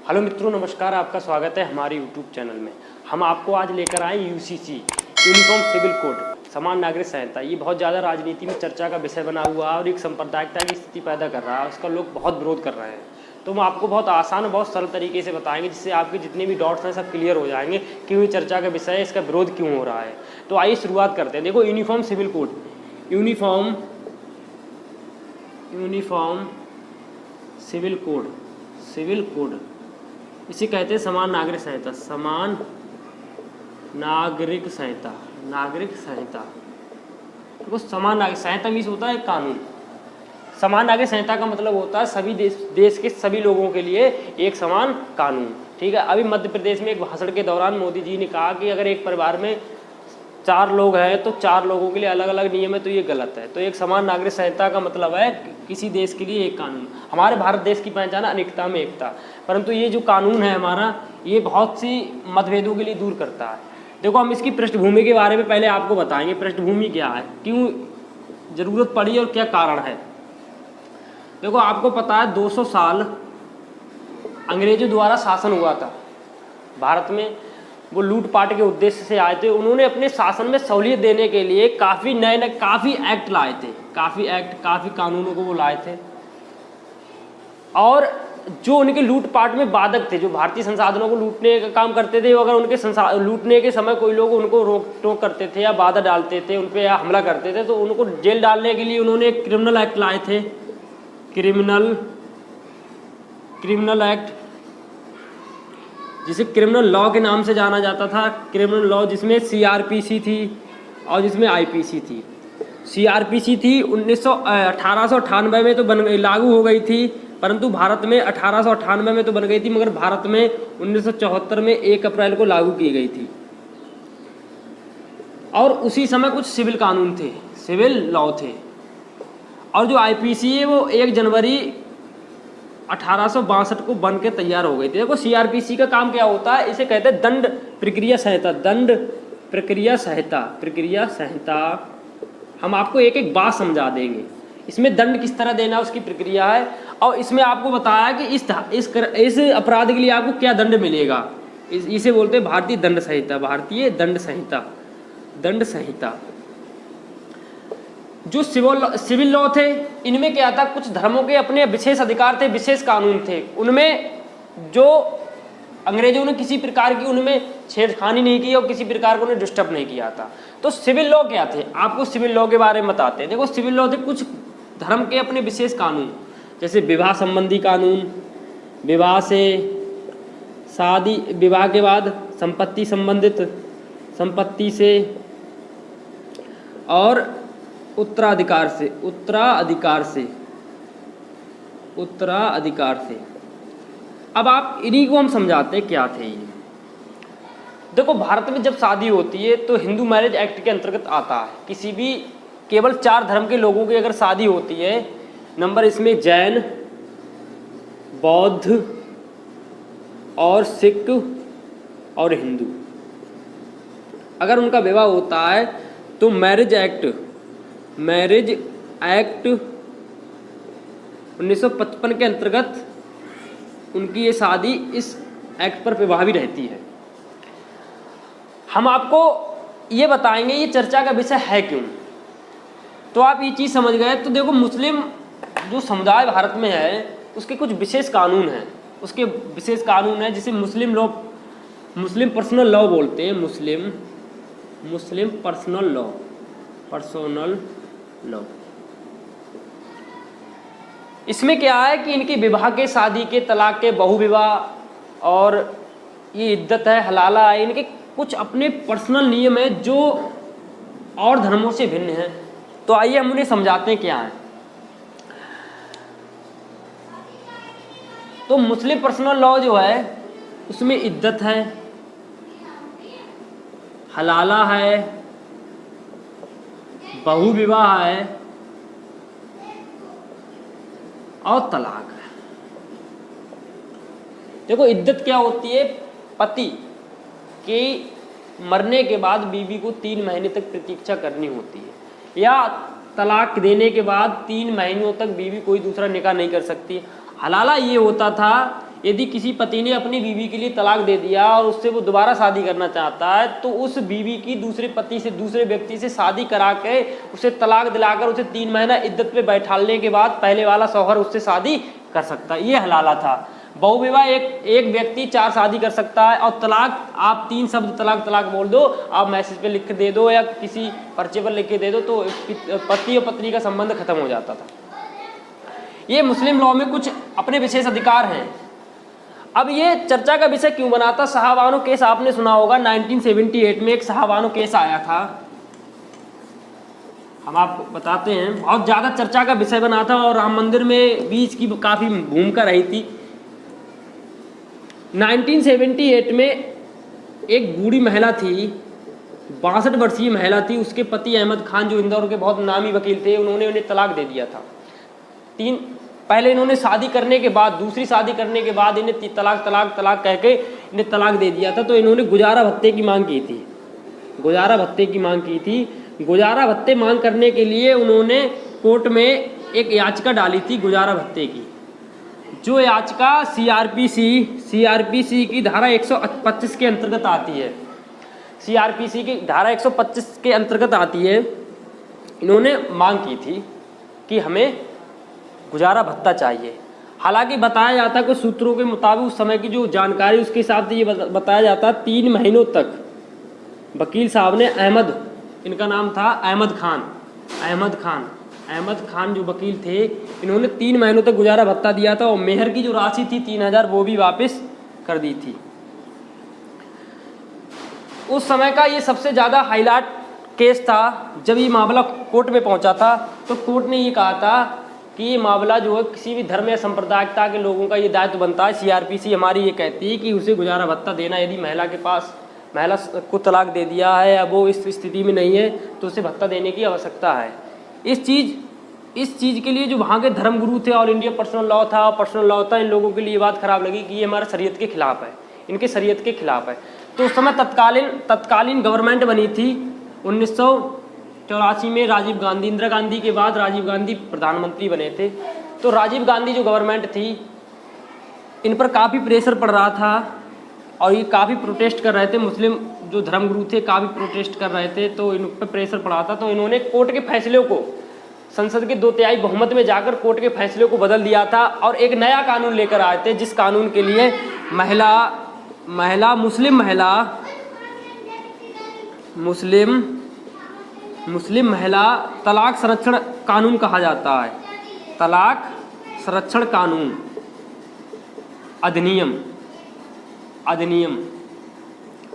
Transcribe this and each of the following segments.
Hello मित्रों, नमस्कार। आपका स्वागत है हमारे यूट्यूब चैनल में। हम आपको आज लेकर आए यूसीसी यूनिफॉर्म सिविल कोड समान नागरिक संहिता। ये बहुत ज़्यादा राजनीति में चर्चा का विषय बना हुआ है और एक सांप्रदायिकता की स्थिति पैदा कर रहा है। उसका लोग बहुत विरोध कर रहे हैं। तो हम आपको बहुत आसान और बहुत सरल तरीके से बताएंगे, जिससे आपके जितने भी डाउट्स हैं सब क्लियर हो जाएंगे। क्यों ये चर्चा का विषय है, इसका विरोध क्यों हो रहा है। तो आइए शुरुआत करते हैं। देखो, uniform civil code, uniform civil code इसे कहते हैं समान नागरिक संहिता। समान नागरिक संहिता, देखो समान नागरिक संहिता मीन्स होता है कानून। समान नागरिक संहिता का मतलब होता है सभी देश के सभी लोगों के लिए एक समान कानून। ठीक है। अभी मध्य प्रदेश में एक भाषण के दौरान मोदी जी ने कहा कि अगर एक परिवार में 4 लोग हैं तो 4 लोगों के लिए अलग अलग नियम है, तो ये गलत है। तो एक समान नागरिक संहिता का मतलब है किसी देश के लिए एक कानून। हमारे भारत देश की पहचान है अनेकता में एकता, परंतु ये जो कानून है हमारा, ये बहुत सी मतभेदों के लिए दूर करता है। देखो, हम इसकी पृष्ठभूमि के बारे में पहले आपको बताएंगे। पृष्ठभूमि क्या है, क्यों ज़रूरत पड़ी और क्या कारण है। देखो, आपको पता है 200 साल अंग्रेजों द्वारा शासन हुआ था भारत में। वो लूटपाट के उद्देश्य से आए थे। उन्होंने अपने शासन में सहूलियत देने के लिए काफ़ी नए काफ़ी एक्ट लाए थे, काफ़ी कानूनों को वो लाए थे। और जो उनके लूटपाट में बाधक थे, जो भारतीय संसाधनों को लूटने का काम करते थे, अगर उनके लूटने के समय कोई लोग उनको रोक टोक करते थे या बाधा डालते थे उन पर या हमला करते थे, तो उनको जेल डालने के लिए उन्होंने एक क्रिमिनल एक्ट लाए थे। क्रिमिनल एक्ट, जिसे क्रिमिनल लॉ के नाम से जाना जाता था। क्रिमिनल लॉ जिसमें सीआरपीसी थी और जिसमें आईपीसी थी। सीआरपीसी थी 1898 में तो लागू हो गई थी, परंतु भारत में 1898 में तो बन गई थी, मगर भारत में 1974 में 1 अप्रैल को लागू की गई थी। और उसी समय कुछ सिविल कानून थे, सिविल लॉ थे। और जो आईपीसी है वो 1 जनवरी 1862 को बन के तैयार हो गई थी। देखो, सीआरपीसी का काम क्या होता है, इसे कहते हैं दंड प्रक्रिया संहिता। हम आपको एक एक बात समझा देंगे। इसमें दंड किस तरह देना उसकी प्रक्रिया है, और इसमें आपको बताया कि इस अपराध के लिए आपको क्या दंड मिलेगा। इसे बोलते हैं भारतीय दंड संहिता। जो सिविल लॉ थे, इनमें क्या था, कुछ धर्मों के अपने विशेष अधिकार थे, विशेष कानून थे। उनमें जो अंग्रेजों ने किसी प्रकार की उनमें छेड़खानी नहीं की और किसी प्रकार को उन्हें डिस्टर्ब नहीं किया था। तो सिविल लॉ क्या थे, आपको सिविल लॉ के बारे में बताते हैं। देखो, सिविल लॉ थे कुछ धर्म के अपने विशेष कानून, जैसे विवाह संबंधी कानून, विवाह के बाद संपत्ति संबंधित, संपत्ति से, और उत्तराधिकार से। अब आप इन्हीं को हम समझाते हैं क्या थे ये। देखो, भारत में जब शादी होती है तो हिंदू मैरिज एक्ट के अंतर्गत आता है। किसी भी केवल 4 धर्म के लोगों की अगर शादी होती है, नंबर इसमें जैन, बौद्ध और सिख और हिंदू, अगर उनका विवाह होता है तो मैरिज एक्ट 1955 के अंतर्गत उनकी ये शादी इस एक्ट पर प्रभावी रहती है। हम आपको ये बताएंगे ये चर्चा का विषय है क्यों, तो आप ये चीज़ समझ गए। तो देखो, मुस्लिम जो समुदाय भारत में है उसके कुछ विशेष कानून हैं। उसके विशेष कानून है जिसे मुस्लिम पर्सनल लॉ बोलते हैं। मुस्लिम पर्सनल लॉ। इसमें क्या है कि इनके विवाह के, शादी के, तलाक के, बहुविवाह और ये इद्दत है, हलाला है, इनके कुछ अपने पर्सनल नियम है जो और धर्मों से भिन्न है। तो आइए हम उन्हें समझाते हैं क्या है। तो मुस्लिम पर्सनल लॉ जो है उसमें इद्दत है, हलाला है, बहुविवाह है और तलाक है। देखो, इद्दत क्या होती है, पति के मरने के बाद बीवी को 3 महीने तक प्रतीक्षा करनी होती है, या तलाक देने के बाद 3 महीनों तक बीवी कोई दूसरा निकाह नहीं कर सकती। हलाला ये होता था, यदि किसी पति ने अपनी बीवी के लिए तलाक दे दिया और उससे वो दोबारा शादी करना चाहता है तो उस बीवी की दूसरे पति से, दूसरे व्यक्ति से शादी करा के उसे तलाक दिलाकर उसे 3 महीना इद्दत पे बैठाने के बाद पहले वाला शौहर उससे शादी कर सकता है। ये हलाला था। बहुविवाह एक व्यक्ति 4 शादी कर सकता है। और तलाक आप 3 शब्द तलाक तलाक बोल दो, आप मैसेज पे लिख के दे दो या किसी पर्चे पर लिख के दे दो तो पति और पत्नी का संबंध खत्म हो जाता था। ये मुस्लिम लॉ में कुछ अपने विशेष अधिकार हैं। अब ये चर्चा का विषय क्यों बना था? शाहबानो केस आपने सुना होगा। 1978 में एक शाहबानो केस आया था, हम आपको बताते हैं। बहुत ज़्यादा चर्चा का विषय बना था और राम मंदिर में भी इसकी काफ़ी भूमिका रही थी। 1978 में एक बूढ़ी महिला थी, 62 वर्षीय महिला थी। उसके पति अहमद खान जो इंदौर के बहुत नामी वकील थे, उन्होंने उन्हें तलाक दे दिया था। पहले इन्होंने शादी करने के बाद, दूसरी शादी करने के बाद इन्हें तलाक तलाक तलाक कह के इन्हें तलाक दे दिया था। तो इन्होंने गुजारा भत्ते की मांग की थी, गुजारा भत्ते की मांग की थी। गुजारा भत्ते मांग करने के लिए उन्होंने कोर्ट में एक याचिका डाली थी गुजारा भत्ते की, जो याचिका सीआरपीसी की धारा 125 के अंतर्गत आती है। सीआरपीसी की धारा 125 के अंतर्गत आती है। इन्होंने मांग की थी कि हमें गुजारा भत्ता चाहिए। हालांकि बताया जाता है कुछ सूत्रों के मुताबिक, उस समय की जो जानकारी उसके हिसाब से ये बताया जाता है 3 महीनों तक वकील साहब ने इनका नाम था अहमद खान जो वकील थे, इन्होंने 3 महीनों तक गुजारा भत्ता दिया था और मेहर की जो राशि थी 3000 वो भी वापस कर दी थी। उस समय का ये सबसे ज़्यादा हाईलाइट केस था। जब ये मामला कोर्ट में पहुंचा था तो कोर्ट ने ये कहा था कि ये मामला जो है किसी भी धर्म या सांप्रदायिकता के लोगों का ये दायित्व बनता है। सीआरपीसी हमारी ये कहती है कि उसे गुजारा भत्ता देना, यदि महिला को तलाक दे दिया है या वो इस स्थिति में नहीं है तो उसे भत्ता देने की आवश्यकता है। इस चीज़ के लिए जो वहाँ के धर्मगुरु थे, ऑल इंडिया पर्सनल लॉ था, इन लोगों के लिए ये बात खराब लगी कि ये हमारे शरीयत के खिलाफ है, इनके शरीयत के खिलाफ है। तो उस समय तत्कालीन गवर्नमेंट बनी थी 1984 में। इंदिरा गांधी के बाद राजीव गांधी प्रधानमंत्री बने थे। तो राजीव गांधी जो गवर्नमेंट थी, इन पर काफ़ी प्रेशर पड़ रहा था और ये काफ़ी प्रोटेस्ट कर रहे थे। मुस्लिम जो धर्मगुरु थे काफ़ी प्रोटेस्ट कर रहे थे, तो इन पर प्रेशर पड़ा था। तो इन्होंने कोर्ट के फैसले को, संसद के 2/3 बहुमत में जाकर कोर्ट के फैसले को बदल दिया था और एक नया कानून लेकर आए थे, जिस कानून के लिए मुस्लिम महिला तलाक संरक्षण कानून कहा जाता है। तलाक संरक्षण कानून अधिनियम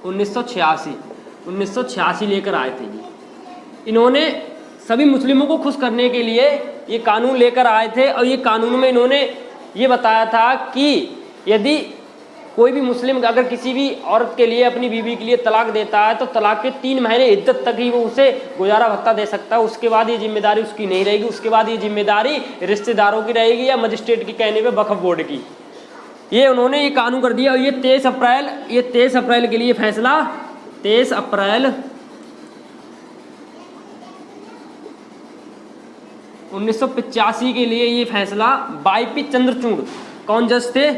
1986 लेकर आए थे। इन्होंने सभी मुस्लिमों को खुश करने के लिए ये कानून लेकर आए थे और ये कानून में इन्होंने ये बताया था कि यदि कोई भी मुस्लिम अगर किसी भी औरत के लिए, अपनी बीवी के लिए तलाक देता है तो तलाक के 3 महीने इद्दत तक ही वो उसे गुजारा भत्ता दे सकता है। उसके बाद ये जिम्मेदारी उसकी नहीं रहेगी। उसके बाद ये जिम्मेदारी रिश्तेदारों की रहेगी या मजिस्ट्रेट के कहने पे वक्फ बोर्ड की। ये उन्होंने ये कानून कर दिया और ये 23 अप्रैल के लिए फैसला 23 अप्रैल 1985 के लिए ये फैसला वाईपी चंद्रचूड़, कौन जज थे?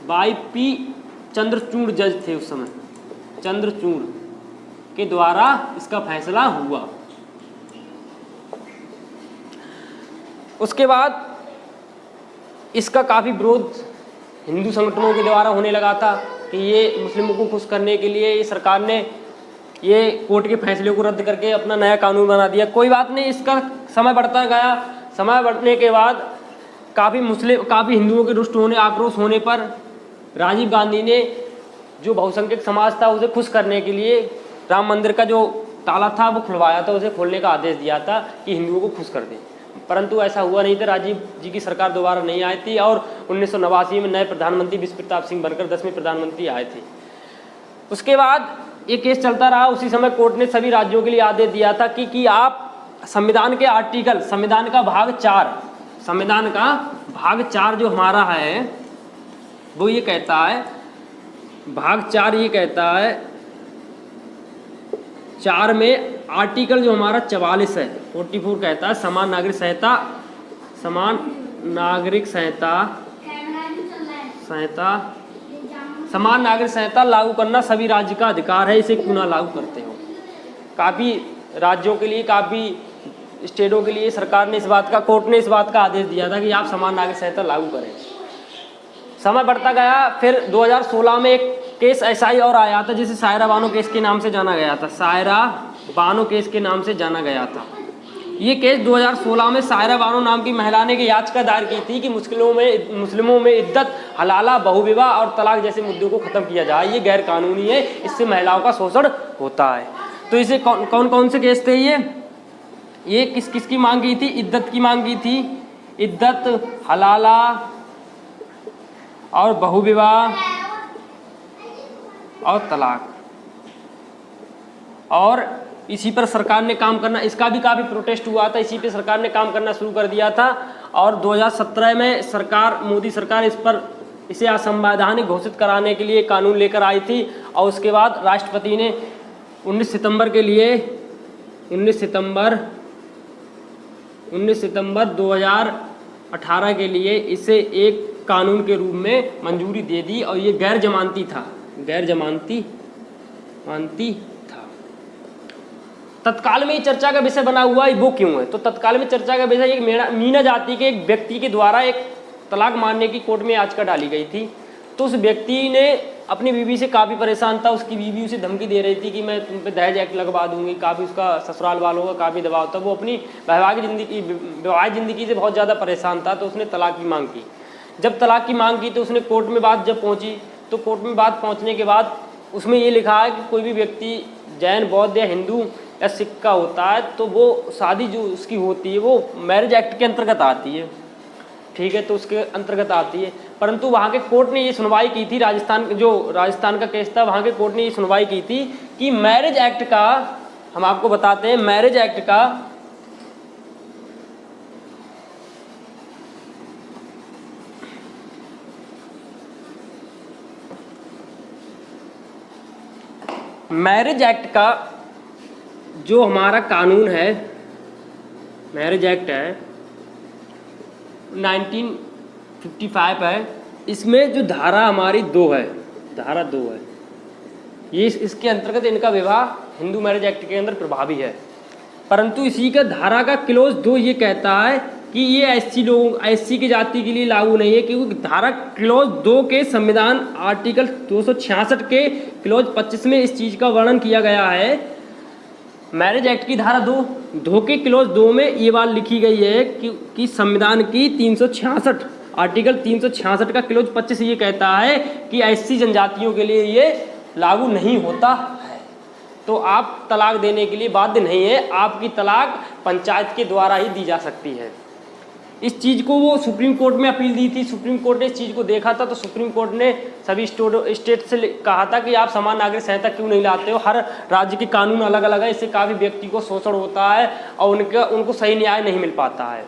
वाईपी चंद्रचूड़ जज थे उस समय, चंद्रचूड़ के द्वारा इसका फैसला हुआ। उसके बाद इसका काफ़ी विरोध हिंदू संगठनों के द्वारा होने लगा था कि ये मुस्लिमों को खुश करने के लिए ये सरकार ने ये कोर्ट के फैसले को रद्द करके अपना नया कानून बना दिया। कोई बात नहीं, इसका समय बढ़ता गया। समय बढ़ने के बाद काफ़ी हिंदुओं के रुष्ट होने, आक्रोश होने पर राजीव गांधी ने जो बहुसंख्यक समाज था उसे खुश करने के लिए राम मंदिर का जो ताला था वो खुलवाया था, उसे खोलने का आदेश दिया था कि हिंदुओं को खुश कर दें। परंतु ऐसा हुआ नहीं था। राजीव जी की सरकार दोबारा नहीं आई थी और 1989 में नए प्रधानमंत्री विश्व प्रताप सिंह बनकर 10वें प्रधानमंत्री आए थे। उसके बाद ये केस चलता रहा। उसी समय कोर्ट ने सभी राज्यों के लिए आदेश दिया था कि आप संविधान का भाग 4 जो हमारा है वो ये कहता है, भाग 4 ये कहता है, 4 में आर्टिकल जो हमारा 44 है, 44 कहता है समान नागरिक समान नागरिक संहिता समान नागरिक संहिता लागू करना सभी राज्य का अधिकार है, इसे क्यों ना लागू करते हो। काफ़ी राज्यों के लिए, काफ़ी स्टेटों के लिए सरकार ने कोर्ट ने इस बात का आदेश दिया था कि आप समान नागरिक संहिता लागू करें। समय बढ़ता गया, फिर 2016 में एक केस ऐसा ही और आया था जिसे सायरा बानो केस के नाम से जाना गया था। सायरा बानो केस के नाम से जाना गया था। ये केस 2016 में सायरा बानो नाम की महिला ने याचिका दायर की थी कि मुस्लिमों में इद्दत, हलाला, बहुविवाह और तलाक जैसे मुद्दों को ख़त्म किया जाए। ये गैर कानूनी है, इससे महिलाओं का शोषण होता है। तो इसे कौन कौन से केस थे ये किस की मांग की थी? इद्दत की मांग की थी। इद्दत, हलाला और बहुविवाह और तलाक। और इसी पर सरकार ने काम करना, इसका भी काफ़ी प्रोटेस्ट हुआ था, इसी पे सरकार ने काम करना शुरू कर दिया था। और 2017 में मोदी सरकार इसे असंवैधानिक घोषित कराने के लिए कानून लेकर आई थी। और उसके बाद राष्ट्रपति ने 19 सितंबर 2018 के लिए इसे एक कानून के रूप में मंजूरी दे दी। और ये गैर जमानती था। तत्काल में चर्चा का विषय बना हुआ है, वो क्यों है? तो तत्काल में चर्चा का विषय एक मीना जाति के एक व्यक्ति के द्वारा एक तलाक मारने की कोर्ट में याचिका डाली गई थी। तो उस व्यक्ति ने अपनी बीवी से काफ़ी परेशान था। उसकी बीवी उसे धमकी दे रही थी कि मैं तुम पे दहेज एक्ट लगवा दूंगी। काफ़ी उसका ससुराल वालों का काफ़ी दबाव था। वो अपनी वैवाहिक ज़िंदगी से बहुत ज़्यादा परेशान था। तो उसने तलाक की मांग की। जब तलाक की मांग की तो उसने कोर्ट में बात जब पहुँची, तो कोर्ट में बात पहुँचने के बाद उसमें ये लिखा है कि कोई भी व्यक्ति जैन, बौद्ध या हिंदू या सिख का होता है तो वो शादी जो उसकी होती है वो मैरिज एक्ट के अंतर्गत आती है। ठीक है, तो उसके अंतर्गत आती है। परंतु वहाँ के कोर्ट ने ये सुनवाई की थी, राजस्थान का केस था, वहाँ के कोर्ट ने ये सुनवाई की थी कि मैरिज एक्ट का, हम आपको बताते हैं, मैरिज एक्ट का जो हमारा कानून है, मैरिज एक्ट है 1955 है। इसमें जो धारा हमारी 2 है, धारा 2 है, ये इसके अंतर्गत इनका विवाह हिंदू मैरिज एक्ट के अंदर प्रभावी है। परंतु इसी का धारा का क्लोज 2 ये कहता है कि ये एससी की जाति के लिए लागू नहीं है, क्योंकि धारा क्लोज 2 के संविधान आर्टिकल 266 के क्लोज 25 में इस चीज़ का वर्णन किया गया है। मैरिज एक्ट की धारा 2 के क्लोज 2 में ये बात लिखी गई है कि संविधान की 366 आर्टिकल 366 का क्लोज 25 ये कहता है कि एससी जनजातियों के लिए ये लागू नहीं होता है। तो आप तलाक देने के लिए बाध्य नहीं है, आपकी तलाक पंचायत के द्वारा ही दी जा सकती है। इस चीज़ को वो सुप्रीम कोर्ट में अपील दी थी। सुप्रीम कोर्ट ने इस चीज़ को देखा था, तो सुप्रीम कोर्ट ने सभी स्टेट से कहा था कि आप समान नागरिक संहिता क्यों नहीं लाते हो। हर राज्य के कानून अलग अलग है, इससे काफ़ी व्यक्ति को शोषण होता है और उनको सही न्याय नहीं मिल पाता है।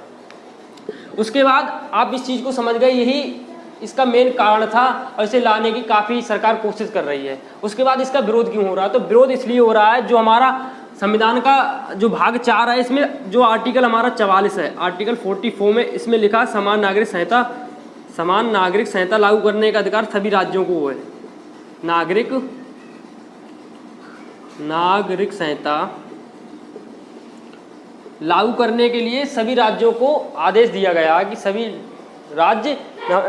उसके बाद आप इस चीज़ को समझ गए, यही इसका मेन कारण था और इसे लाने की काफ़ी सरकार कोशिश कर रही है। उसके बाद इसका विरोध क्यों हो रहा है? तो विरोध इसलिए हो रहा है, जो हमारा संविधान का जो भाग 4 है, इसमें जो आर्टिकल हमारा 44 है, आर्टिकल 44 में इसमें लिखा समान नागरिक संहिता लागू करने का अधिकार सभी राज्यों को है। नागरिक संहिता लागू करने के लिए सभी राज्यों को आदेश दिया गया है कि सभी राज्य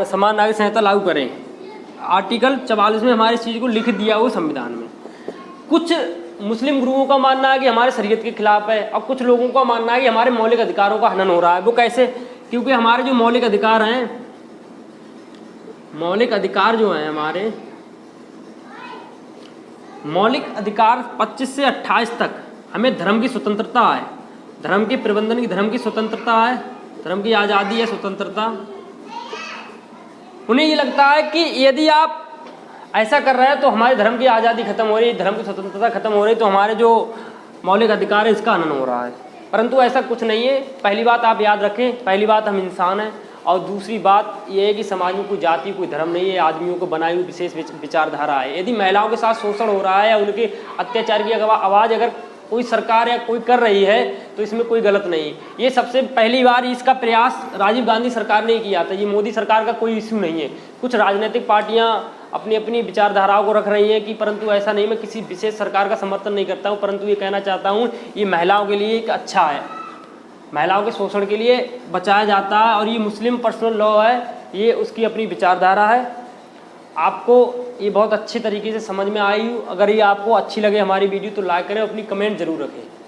समान नागरिक संहिता लागू करें। आर्टिकल 44 में हमारे इस चीज़ को लिख दिया हुआ संविधान में। कुछ मुस्लिम गुरुओं का मानना है कि हमारे शरीयत के खिलाफ है, और कुछ लोगों का मानना है कि हमारे मौलिक अधिकारों का हनन हो रहा है। वो कैसे? क्योंकि हमारे जो मौलिक अधिकार हैं, मौलिक अधिकार जो हैं हमारे मौलिक अधिकार 25 से 28 तक हमें धर्म की स्वतंत्रता है, धर्म के प्रबंधन की धर्म की स्वतंत्रता है, धर्म की आज़ादी है, स्वतंत्रता। उन्हें ये लगता है कि यदि आप ऐसा कर रहे हैं तो हमारे धर्म की आज़ादी खत्म हो रही है, धर्म की स्वतंत्रता खत्म हो रही है, तो हमारे जो मौलिक अधिकार है इसका हनन हो रहा है। परंतु ऐसा कुछ नहीं है। पहली बात आप याद रखें, पहली बात हम इंसान हैं, और दूसरी बात यह है कि समाज में कोई जाति कोई धर्म नहीं है, आदमियों को बनाई हुई विशेष विचारधारा है। यदि महिलाओं के साथ शोषण हो रहा है या उनके अत्याचार की आवाज़ अगर कोई सरकार या कोई कर रही है तो इसमें कोई गलत नहीं। ये सबसे पहली बार इसका प्रयास राजीव गांधी सरकार ने किया था, ये मोदी सरकार का कोई इश्यू नहीं है। कुछ राजनीतिक पार्टियां अपनी अपनी विचारधाराओं को रख रही हैं कि परंतु ऐसा नहीं, मैं किसी विशेष सरकार का समर्थन नहीं करता हूँ, परंतु ये कहना चाहता हूँ ये महिलाओं के लिए एक अच्छा है, महिलाओं के शोषण के लिए बचाया जाता है और ये मुस्लिम पर्सनल लॉ है, ये उसकी अपनी विचारधारा है। आपको ये बहुत अच्छे तरीके से समझ में आई। अगर ये आपको अच्छी लगे हमारी वीडियो तो लाइक करें, अपनी कमेंट जरूर रखें।